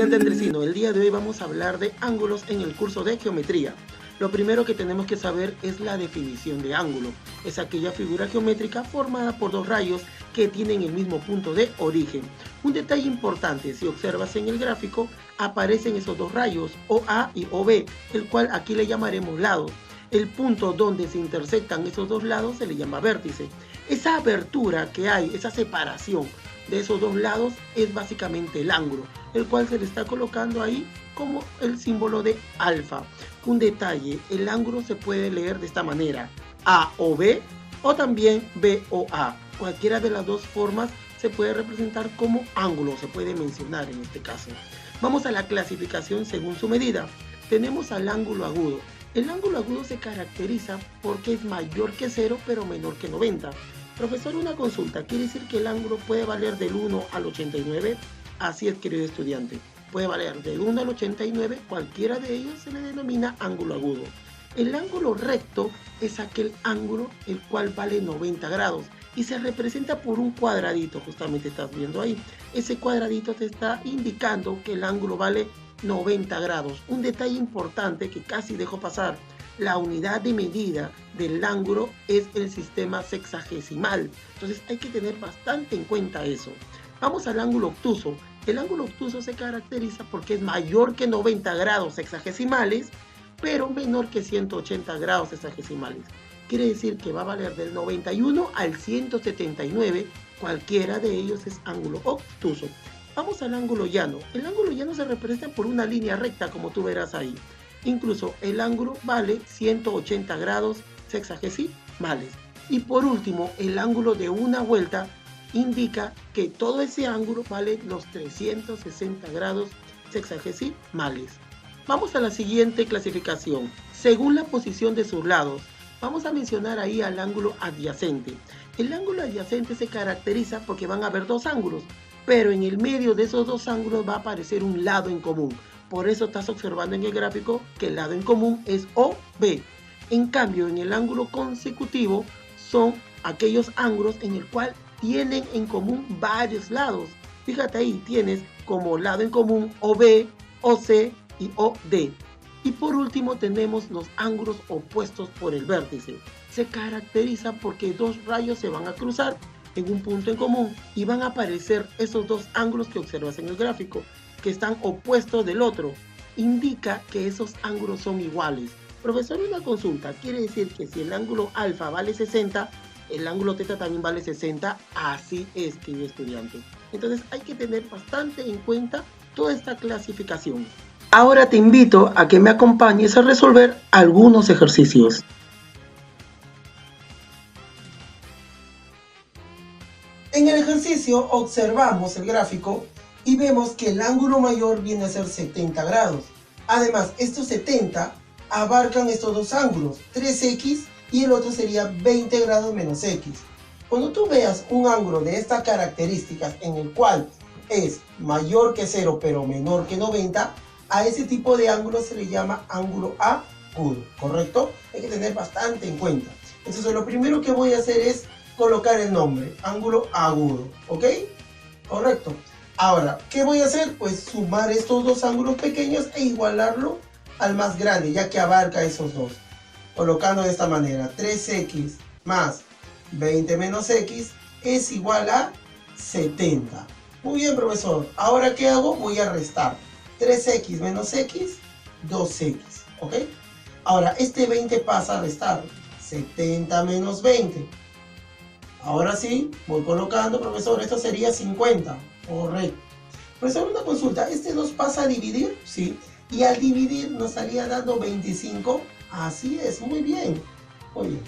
Estudiante Andresino, el día de hoy vamos a hablar de ángulos en el curso de geometría. Lo primero que tenemos que saber es la definición de ángulo. Es aquella figura geométrica formada por dos rayos que tienen el mismo punto de origen. Un detalle importante, si observas en el gráfico, aparecen esos dos rayos, OA y OB, el cual aquí le llamaremos lados. El punto donde se intersectan esos dos lados se le llama vértice. Esa abertura que hay, esa separación de esos dos lados es básicamente el ángulo, el cual se le está colocando ahí como el símbolo de alfa. Un detalle, el ángulo se puede leer de esta manera, A o B o también B o A. Cualquiera de las dos formas se puede representar como ángulo, se puede mencionar en este caso. Vamos a la clasificación según su medida. Tenemos al ángulo agudo. El ángulo agudo se caracteriza porque es mayor que 0 pero menor que 90. Profesor, una consulta, ¿quiere decir que el ángulo puede valer del 1 al 89? Así es, querido estudiante, puede valer del 1 al 89, cualquiera de ellos se le denomina ángulo agudo. El ángulo recto es aquel ángulo el cual vale 90 grados y se representa por un cuadradito, justamente estás viendo ahí. Ese cuadradito te está indicando que el ángulo vale 90 grados. Un detalle importante que casi dejo pasar. La unidad de medida del ángulo es el sistema sexagesimal. Entonces hay que tener bastante en cuenta eso. Vamos al ángulo obtuso. El ángulo obtuso se caracteriza porque es mayor que 90 grados sexagesimales, pero menor que 180 grados sexagesimales. Quiere decir que va a valer del 91 al 179. Cualquiera de ellos es ángulo obtuso. Vamos al ángulo llano. El ángulo llano se representa por una línea recta, como tú verás ahí. Incluso el ángulo vale 180 grados sexagesimales. Y por último, el ángulo de una vuelta indica que todo ese ángulo vale los 360 grados sexagesimales. Vamos a la siguiente clasificación. Según la posición de sus lados, vamos a mencionar ahí al ángulo adyacente. El ángulo adyacente se caracteriza porque van a haber dos ángulos, pero en el medio de esos dos ángulos va a aparecer un lado en común. Por eso estás observando en el gráfico que el lado en común es OB. En cambio, en el ángulo consecutivo son aquellos ángulos en el cual tienen en común varios lados. Fíjate ahí, tienes como lado en común OB, OC y OD. Y por último tenemos los ángulos opuestos por el vértice. Se caracteriza porque dos rayos se van a cruzar en un punto en común y van a aparecer esos dos ángulos que observas en el gráfico, que están opuestos del otro. Indica que esos ángulos son iguales. Profesor, una consulta, quiere decir que si el ángulo alfa vale 60, el ángulo teta también vale 60. Así es, querido estudiante. Entonces hay que tener bastante en cuenta toda esta clasificación. Ahora te invito a que me acompañes a resolver algunos ejercicios. En el ejercicio observamos el gráfico y vemos que el ángulo mayor viene a ser 70 grados. Además, estos 70 abarcan estos dos ángulos, 3x y el otro sería 20 grados menos x. Cuando tú veas un ángulo de estas características en el cual es mayor que 0 pero menor que 90, a ese tipo de ángulo se le llama ángulo agudo, ¿correcto? Hay que tener bastante en cuenta. Entonces lo primero que voy a hacer es colocar el nombre, ángulo agudo, ¿ok? Correcto. Ahora, ¿qué voy a hacer? Pues sumar estos dos ángulos pequeños e igualarlo al más grande, ya que abarca esos dos. Colocando de esta manera, 3x más 20 menos x es igual a 70. Muy bien, profesor. Ahora, ¿qué hago? Voy a restar. 3x menos x, 2x, ¿ok? Ahora, este 20 pasa a restar. 70 menos 20. Ahora sí, voy colocando, profesor, esto sería 50. Correcto. Profesor, una consulta, ¿este 2 pasa a dividir? Sí. Y al dividir nos estaría dando 25. Así es, muy bien. Muy bien.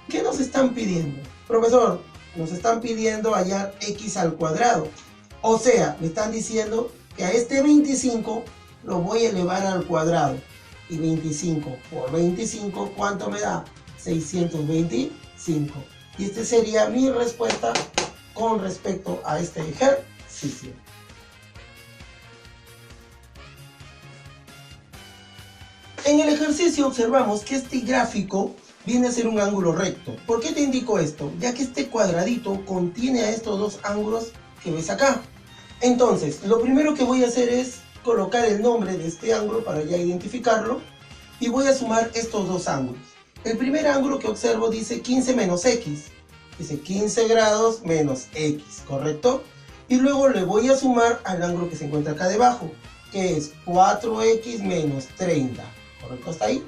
¿Qué nos están pidiendo? Profesor, nos están pidiendo hallar x al cuadrado. O sea, me están diciendo que a este 25 lo voy a elevar al cuadrado. Y 25 por 25, ¿cuánto me da? 625. Y esta sería mi respuesta con respecto a este ejercicio. En el ejercicio observamos que este gráfico viene a ser un ángulo recto. ¿Por qué te indico esto? Ya que este cuadradito contiene a estos dos ángulos que ves acá. Entonces, lo primero que voy a hacer es colocar el nombre de este ángulo para ya identificarlo. Y voy a sumar estos dos ángulos. El primer ángulo que observo dice 15 menos x. Dice 15 grados menos x, ¿correcto? Y luego le voy a sumar al ángulo que se encuentra acá debajo, que es 4x menos 30, ¿correcto? ¿Hasta ahí?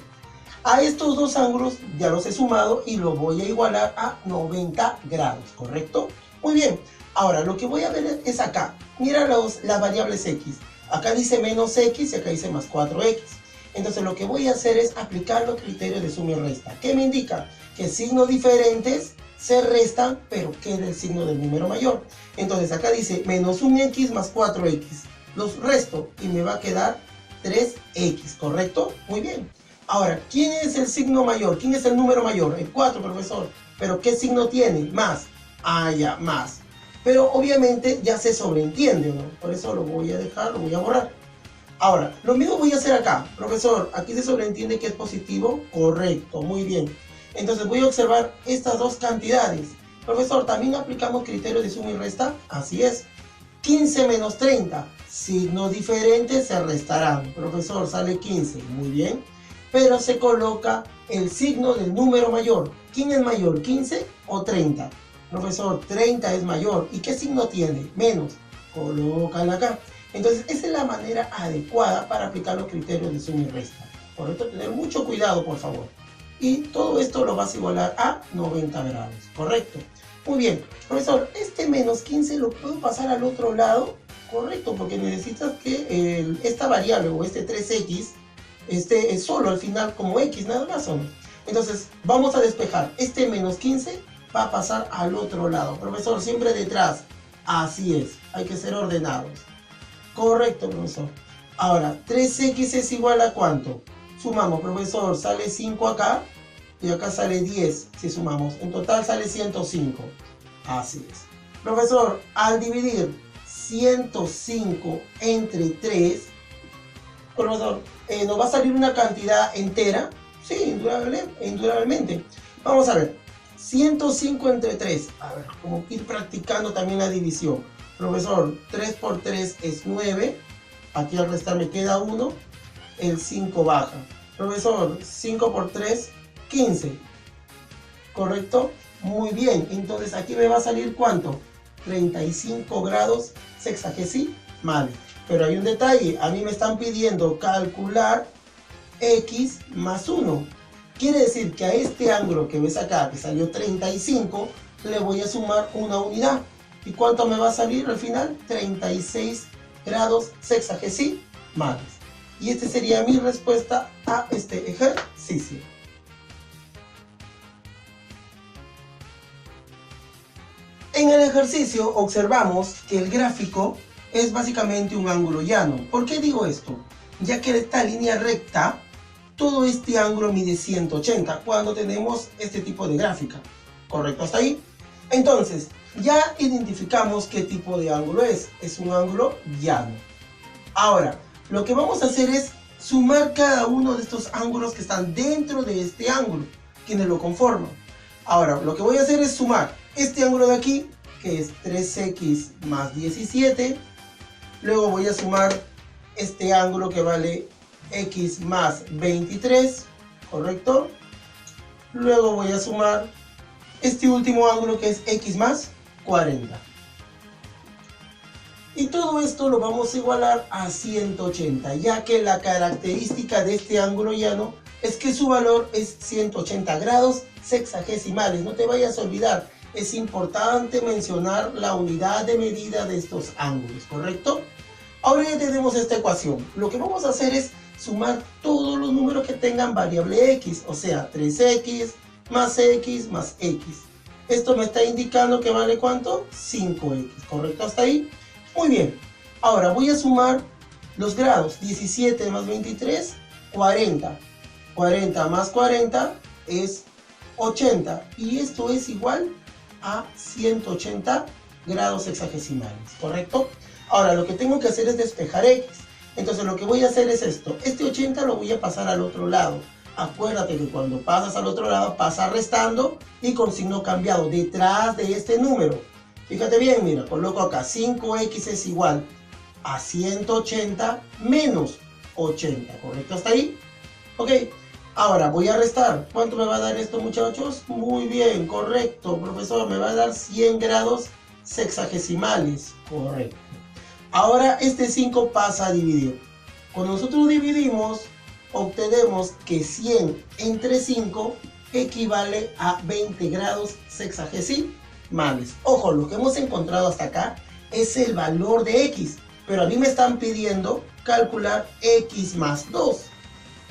A estos dos ángulos ya los he sumado y los voy a igualar a 90 grados, ¿correcto? Muy bien. Ahora, lo que voy a ver es acá. Mira las variables x. Acá dice menos x y acá dice más 4x. Entonces lo que voy a hacer es aplicar los criterios de suma y resta. ¿Qué me indica? Que signos diferentes se restan, pero queda el signo del número mayor. Entonces acá dice menos 1x más 4x. Los resto y me va a quedar 3x, ¿correcto? Muy bien. Ahora, ¿quién es el signo mayor? ¿Quién es el número mayor? El 4, profesor. ¿Pero qué signo tiene? Más. Ah, ya, más. Pero obviamente ya se sobreentiende, ¿no? Por eso lo voy a dejar, lo voy a borrar. Ahora, lo mismo voy a hacer acá. Profesor, ¿aquí se sobreentiende que es positivo? Correcto, muy bien. Entonces voy a observar estas dos cantidades. Profesor, ¿también aplicamos criterios de suma y resta? Así es. 15 menos 30. Signos diferentes se restarán. Profesor, sale 15. Muy bien. Pero se coloca el signo del número mayor. ¿Quién es mayor, 15 o 30? Profesor, 30 es mayor. ¿Y qué signo tiene? Menos. Colócala acá. Entonces, esa es la manera adecuada para aplicar los criterios de suma y resta. Por esto, tener mucho cuidado, por favor. Y todo esto lo vas a igualar a 90 grados, ¿correcto? Muy bien. Profesor, este menos 15 lo puedo pasar al otro lado, ¿correcto? Porque necesitas que esta variable o este 3x esté solo al final como x, nada más o no. Entonces, vamos a despejar. Este menos 15 va a pasar al otro lado. Profesor, siempre detrás. Así es, hay que ser ordenados. Correcto, profesor. Ahora, 3x es igual a ¿cuánto? Sumamos, profesor, sale 5 acá y acá sale 10 si sumamos. En total sale 105. Así es. Profesor, al dividir 105 entre 3, profesor, ¿nos va a salir una cantidad entera? Sí, indudablemente. Vamos a ver. 105 entre 3. A ver, como ir practicando también la división. Profesor, 3 por 3 es 9. Aquí al restar me queda 1. El 5 baja. Profesor, 5 por 3, 15. ¿Correcto? Muy bien. Entonces aquí me va a salir ¿cuánto? 35 grados sexagesimales. Pero hay un detalle. A mí me están pidiendo calcular x más 1. Quiere decir que a este ángulo que ves acá, que salió 35, le voy a sumar una unidad. ¿Y cuánto me va a salir al final? 36 grados sexagesimales. Y esta sería mi respuesta a este ejercicio. En el ejercicio observamos que el gráfico es básicamente un ángulo llano. ¿Por qué digo esto? Ya que esta línea recta, todo este ángulo mide 180 cuando tenemos este tipo de gráfica. ¿Correcto hasta ahí? Entonces, ya identificamos qué tipo de ángulo es. Es un ángulo llano. Ahora, lo que vamos a hacer es sumar cada uno de estos ángulos que están dentro de este ángulo, quienes lo conforman. Ahora, lo que voy a hacer es sumar este ángulo de aquí, que es 3x más 17. Luego voy a sumar este ángulo que vale x más 23, ¿correcto? Luego voy a sumar este último ángulo que es x más 40. Y todo esto lo vamos a igualar a 180, ya que la característica de este ángulo llano es que su valor es 180 grados sexagesimales. No te vayas a olvidar, es importante mencionar la unidad de medida de estos ángulos, ¿correcto? Ahora ya tenemos esta ecuación. Lo que vamos a hacer es sumar todos los números que tengan variable x, o sea, 3x más x más x. Esto me está indicando que vale ¿cuánto? 5x, ¿correcto hasta ahí? Muy bien. Ahora voy a sumar los grados. 17 más 23, 40. 40 más 40 es 80. Y esto es igual a 180 grados sexagesimales, ¿correcto? Ahora lo que tengo que hacer es despejar x. Entonces lo que voy a hacer es esto. Este 80 lo voy a pasar al otro lado. Acuérdate que cuando pasas al otro lado, pasa restando y con signo cambiado detrás de este número. Fíjate bien, mira, coloco acá 5x es igual a 180 menos 80, ¿correcto? ¿Hasta ahí? Ok, ahora voy a restar. ¿Cuánto me va a dar esto, muchachos? Muy bien, correcto, profesor, me va a dar 100 grados sexagesimales, correcto. Ahora este 5 pasa a dividir. Cuando nosotros dividimos, obtenemos que 100 entre 5 equivale a 20 grados sexagesimales. Ojo, lo que hemos encontrado hasta acá es el valor de x, pero a mí me están pidiendo calcular x más 2.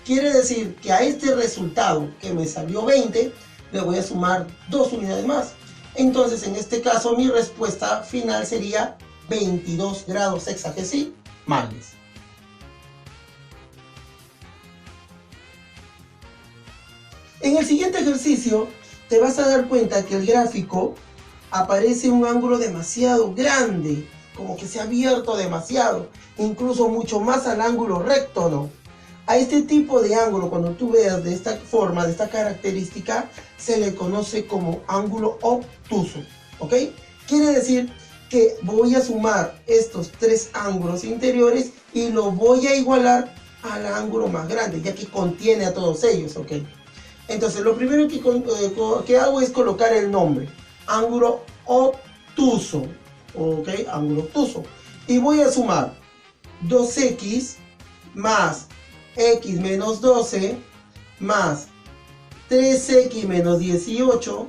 Quiere decir que a este resultado que me salió 20, le voy a sumar 2 unidades más. Entonces, en este caso, mi respuesta final sería 22 grados sexagesimales. En el siguiente ejercicio, te vas a dar cuenta que el gráfico aparece un ángulo demasiado grande, como que se ha abierto demasiado, incluso mucho más al ángulo recto, ¿no? A este tipo de ángulo, cuando tú veas de esta forma, de esta característica, se le conoce como ángulo obtuso, ¿ok? Quiere decir que voy a sumar estos tres ángulos interiores y lo voy a igualar al ángulo más grande, ya que contiene a todos ellos, ¿ok? Entonces, lo primero que hago es colocar el nombre, ángulo obtuso, ¿ok? Ángulo obtuso. Y voy a sumar 2x más x menos 12 más 3x menos 18,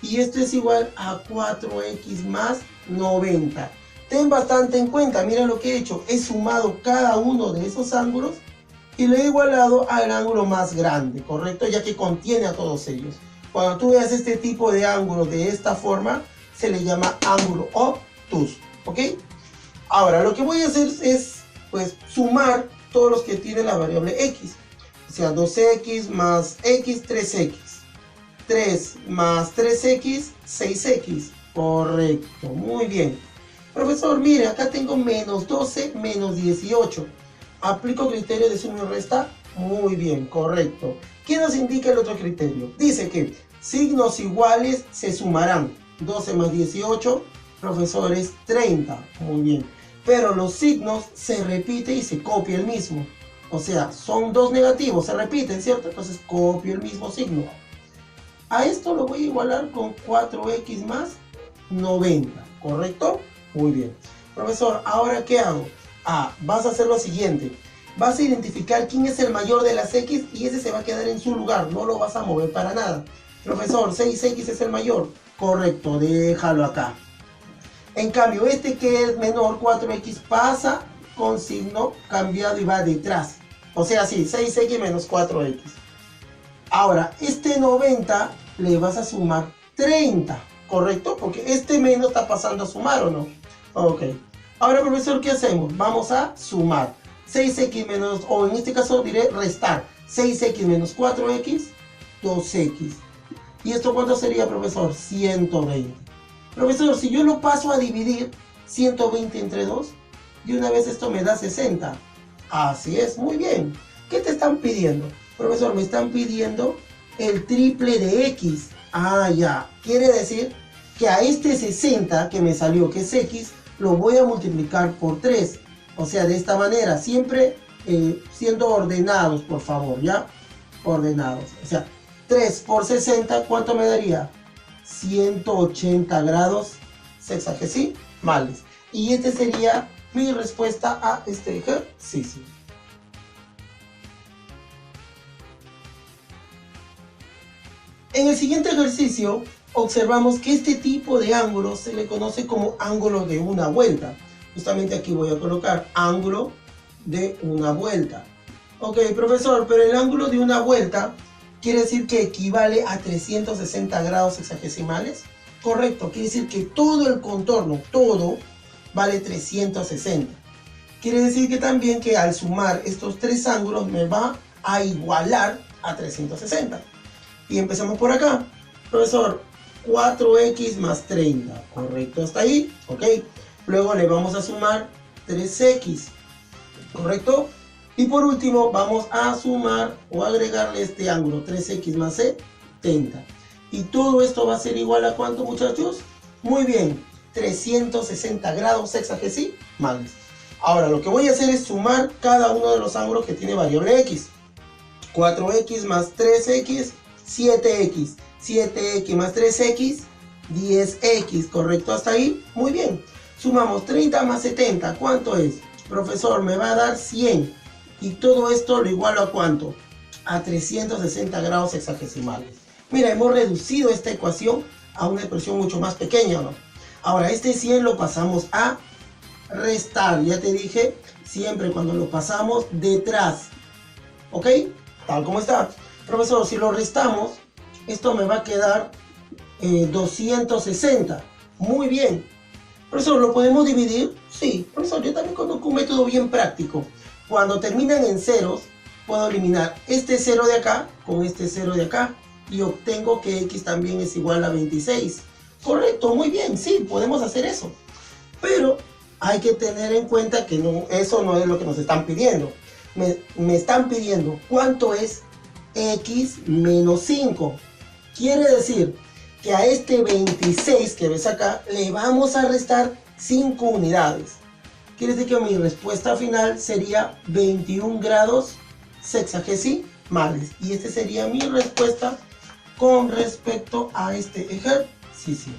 y esto es igual a 4x más 90. Ten bastante en cuenta, mira lo que he hecho, he sumado cada uno de esos ángulos y lo he igualado al ángulo más grande, ¿correcto? Ya que contiene a todos ellos. Cuando tú veas este tipo de ángulo de esta forma, se le llama ángulo obtuso, ¿ok? Ahora, lo que voy a hacer es, pues, sumar todos los que tienen la variable x. O sea, 2x más x, 3x. 3 más 3x, 6x. Correcto, muy bien. Profesor, mire, acá tengo menos 12, menos 18. ¿Aplico criterio de suma y resta? Muy bien, correcto. ¿Qué nos indica el otro criterio? Dice que signos iguales se sumarán. 12 más 18, profesor, es 30. Muy bien. Pero los signos se repiten y se copia el mismo. O sea, son dos negativos, se repiten, ¿cierto? Entonces copio el mismo signo. A esto lo voy a igualar con 4x más 90, ¿correcto? Muy bien. Profesor, ¿ahora qué hago? Vas a hacer lo siguiente. Vas a identificar quién es el mayor de las x y ese se va a quedar en su lugar. No lo vas a mover para nada. Profesor, 6x es el mayor. Correcto, déjalo acá. En cambio, este que es menor, 4x, pasa con signo cambiado y va detrás. O sea, sí, 6x menos 4x. Ahora, este 90 le vas a sumar 30, ¿correcto? Porque este menos está pasando a sumar, ¿o no? Ok. Ahora, profesor, ¿qué hacemos? Vamos a sumar. 6x menos, o en este caso diré restar. 6x menos 4x, 2x. ¿Y esto cuánto sería, profesor? 120. Profesor, si yo lo paso a dividir 120 entre 2, de una vez esto me da 60. Así es, muy bien. ¿Qué te están pidiendo? Profesor, me están pidiendo el triple de x. Ya. Quiere decir que a este 60 que me salió, que es x, lo voy a multiplicar por 3. O sea, de esta manera, siempre siendo ordenados, por favor, ¿ya? Ordenados. O sea, 3 por 60, ¿cuánto me daría? 180 grados sexagesimales. Y este sería mi respuesta a este ejercicio. En el siguiente ejercicio observamos que este tipo de ángulo se le conoce como ángulo de una vuelta. Justamente aquí voy a colocar ángulo de una vuelta. Ok, profesor, pero el ángulo de una vuelta quiere decir que equivale a 360 grados sexagesimales. Correcto, quiere decir que todo el contorno, todo, vale 360. Quiere decir que también que al sumar estos tres ángulos me va a igualar a 360. Y empezamos por acá. Profesor, 4x más 30. Correcto, hasta ahí. Ok. Luego le vamos a sumar 3x. Correcto. Y por último vamos a sumar o agregarle este ángulo, 3x más 70. Y todo esto va a ser igual a ¿cuánto, muchachos? Muy bien, 360 grados sexagesimales. Ahora lo que voy a hacer es sumar cada uno de los ángulos que tiene variable x. 4x más 3x, 7x. 7x más 3x, 10x. ¿Correcto hasta ahí? Muy bien. Sumamos 30 más 70. ¿Cuánto es? Profesor, me va a dar 100. Y todo esto lo igualo a ¿cuánto? A 360 grados hexagesimales. Mira, hemos reducido esta ecuación a una expresión mucho más pequeña, ¿no? Ahora, este 100 lo pasamos a restar. Ya te dije, siempre cuando lo pasamos detrás. ¿Ok? Tal como está. Profesor, si lo restamos, esto me va a quedar 260. Muy bien. Profesor, ¿lo podemos dividir? Sí. Profesor, yo también conozco un método bien práctico. Cuando terminan en ceros, puedo eliminar este 0 de acá con este 0 de acá. Y obtengo que x también es igual a 26. Correcto, muy bien, sí, podemos hacer eso. Pero hay que tener en cuenta que no, eso no es lo que nos están pidiendo. Me están pidiendo cuánto es x menos 5. Quiere decir que a este 26 que ves acá le vamos a restar 5 unidades. Quiere decir que mi respuesta final sería 21 grados sexagesimales. Y esta sería mi respuesta con respecto a este ejercicio.